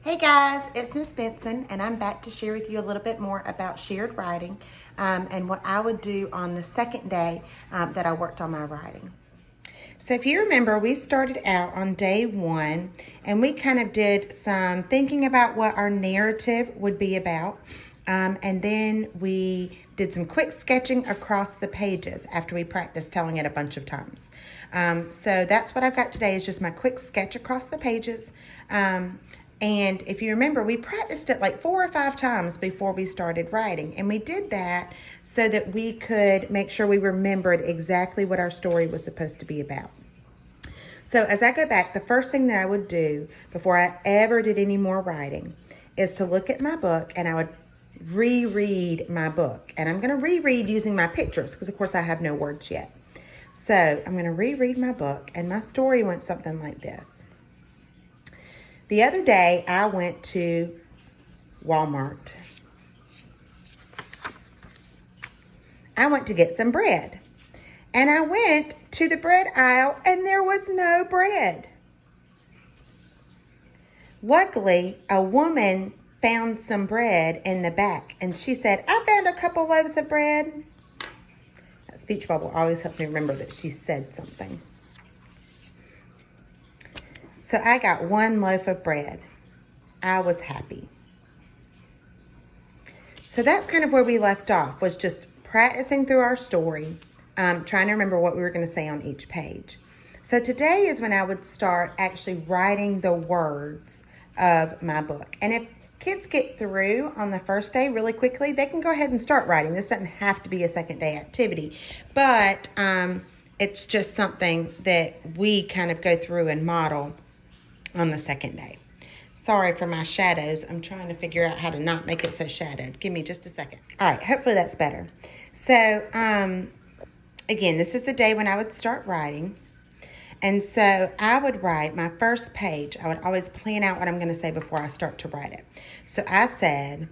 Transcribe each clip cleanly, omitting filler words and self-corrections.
Hey guys, it's Miss Benson, and I'm back to share with you a little bit more about shared writing and what I would do on the second day that I worked on my writing. So if you remember, we started out on day one and we kind of did some thinking about what our narrative would be about. And then we did some quick sketching across the pages after we practiced telling it a bunch of times. So that's what I've got today is just my quick sketch across the pages. And if you remember, we practiced it like 4 or 5 times before we started writing. And we did that so that we could make sure we remembered exactly what our story was supposed to be about. So as I go back, the first thing that I would do before I ever did any more writing is to look at my book, and I would reread my book. And I'm going to reread using my pictures because, of course, I have no words yet. So I'm going to reread my book, and my story went something like this. The other day, I went to Walmart. I went to get some bread. And I went to the bread aisle, and there was no bread. Luckily, a woman found some bread in the back, and she said, "I found a couple loaves of bread." That speech bubble always helps me remember that she said something. So I got 1 loaf of bread. I was happy. So that's kind of where we left off, was just practicing through our story, trying to remember what we were going to say on each page. So today is when I would start actually writing the words of my book. And if kids get through on the first day really quickly, they can go ahead and start writing. This doesn't have to be a second day activity, but it's just something that we kind of go through and model on the second day. Sorry for my shadows. I'm trying to figure out how to not make it so shadowed. Give me just a second. All right, hopefully that's better. So, again, this is the day when I would start writing. And so I would write my first page. I would always plan out what I'm going to say before I start to write it. So I said,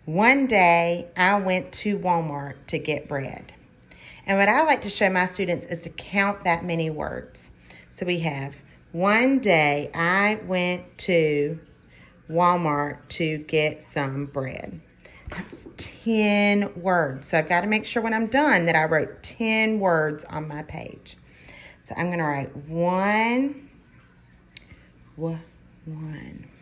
"One day I went to Walmart to get bread." And what I like to show my students is to count that many words. So we have, "One day I went to Walmart to get some bread." That's 10 words. So I've got to make sure when I'm done that I wrote 10 words on my page. So I'm going to write one.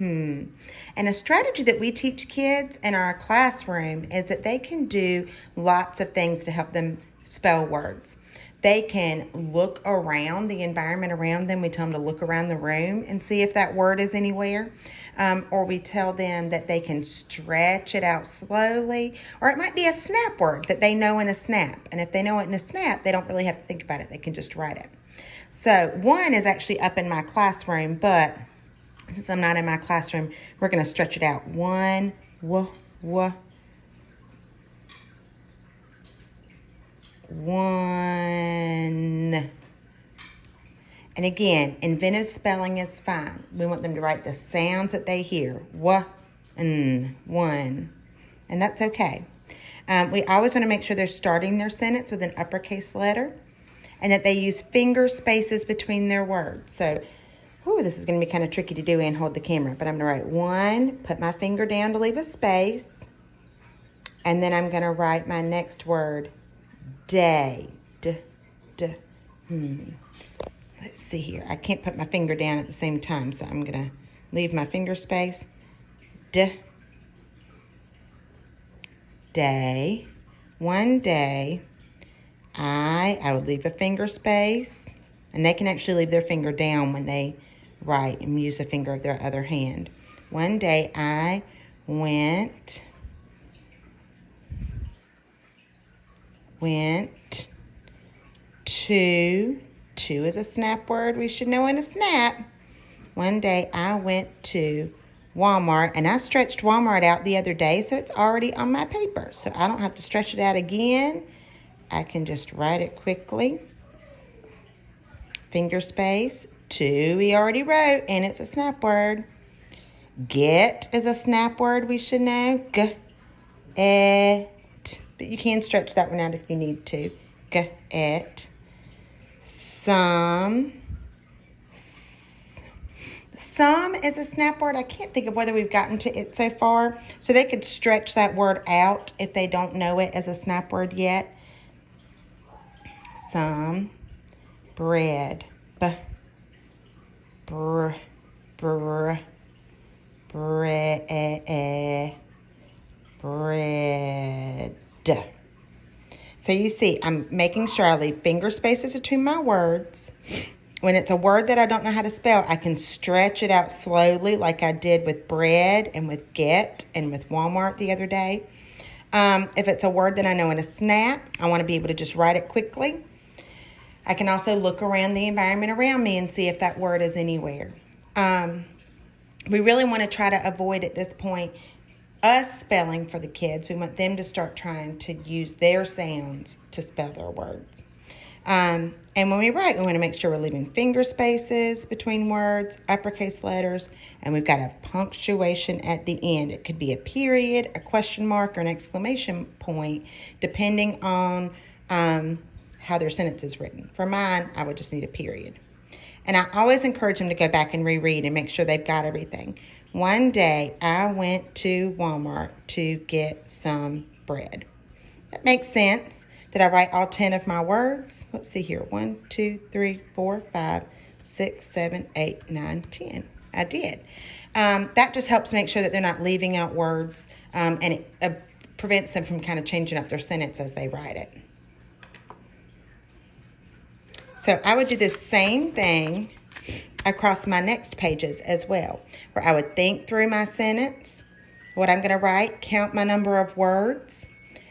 And a strategy that we teach kids in our classroom is that they can do lots of things to help them spell words. They can look around the environment around them. We tell them to look around the room and see if that word is anywhere. Or we tell them that they can stretch it out slowly. Or it might be a snap word that they know in a snap. And if they know it in a snap, they don't really have to think about it. They can just write it. So 1 is actually up in my classroom, but since I'm not in my classroom, we're going to stretch it out. 1, one. And again, inventive spelling is fine. We want them to write the sounds that they hear. One. And that's okay. We always want to make sure they're starting their sentence with an uppercase letter and that they use finger spaces between their words. So, this is going to be kind of tricky to do and hold the camera, but I'm going to write 1, put my finger down to leave a space, and then I'm going to write my next word, day. Let's see here. I can't put my finger down at the same time, so I'm going to leave my finger space. Day. One day, I would leave a finger space, and they can actually leave their finger down when they write and use the finger of their other hand. One day, I went to, 2 is a snap word. We should know in a snap. One day I went to Walmart, and I stretched Walmart out the other day, so it's already on my paper. So I don't have to stretch it out again. I can just write it quickly. Finger space, 2 we already wrote, and it's a snap word. Get is a snap word we should know. Get. But you can stretch that one out if you need to. Get. Some. Some is a snap word. I can't think of whether we've gotten to it so far. So they could stretch that word out if they don't know it as a snap word yet. Some, bread, bread. So you see, I'm making sure I leave finger spaces between my words. When it's a word that I don't know how to spell, I can stretch it out slowly like I did with bread and with get and with Walmart the other day. If it's a word that I know in a snap, I want to be able to just write it quickly. I can also look around the environment around me and see if that word is anywhere. We really want to try to avoid at this point us spelling for the kids. We want them to start trying to use their sounds to spell their words. And when we write, we want to make sure we're leaving finger spaces between words, uppercase letters, and we've got a punctuation at the end. It could be a period, a question mark, or an exclamation point, depending on how their sentence is written. For mine, I would just need a period. And I always encourage them to go back and reread and make sure they've got everything. One day, I went to Walmart to get some bread. That makes sense. Did I write all 10 of my words? Let's see here. 1, 2, 3, 4, 5, 6, 7, 8, 9, 10. I did. That just helps make sure that they're not leaving out words, and it prevents them from kind of changing up their sentence as they write it. So I would do the same thing across my next pages as well, where I would think through my sentence, what I'm going to write, count my number of words,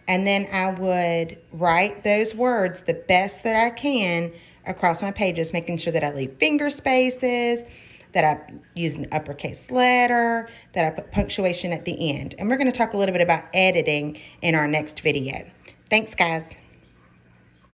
and then I would write those words the best that I can across my pages, making sure that I leave finger spaces, that I use an uppercase letter, that I put punctuation at the end. And we're going to talk a little bit about editing in our next video. Thanks, guys.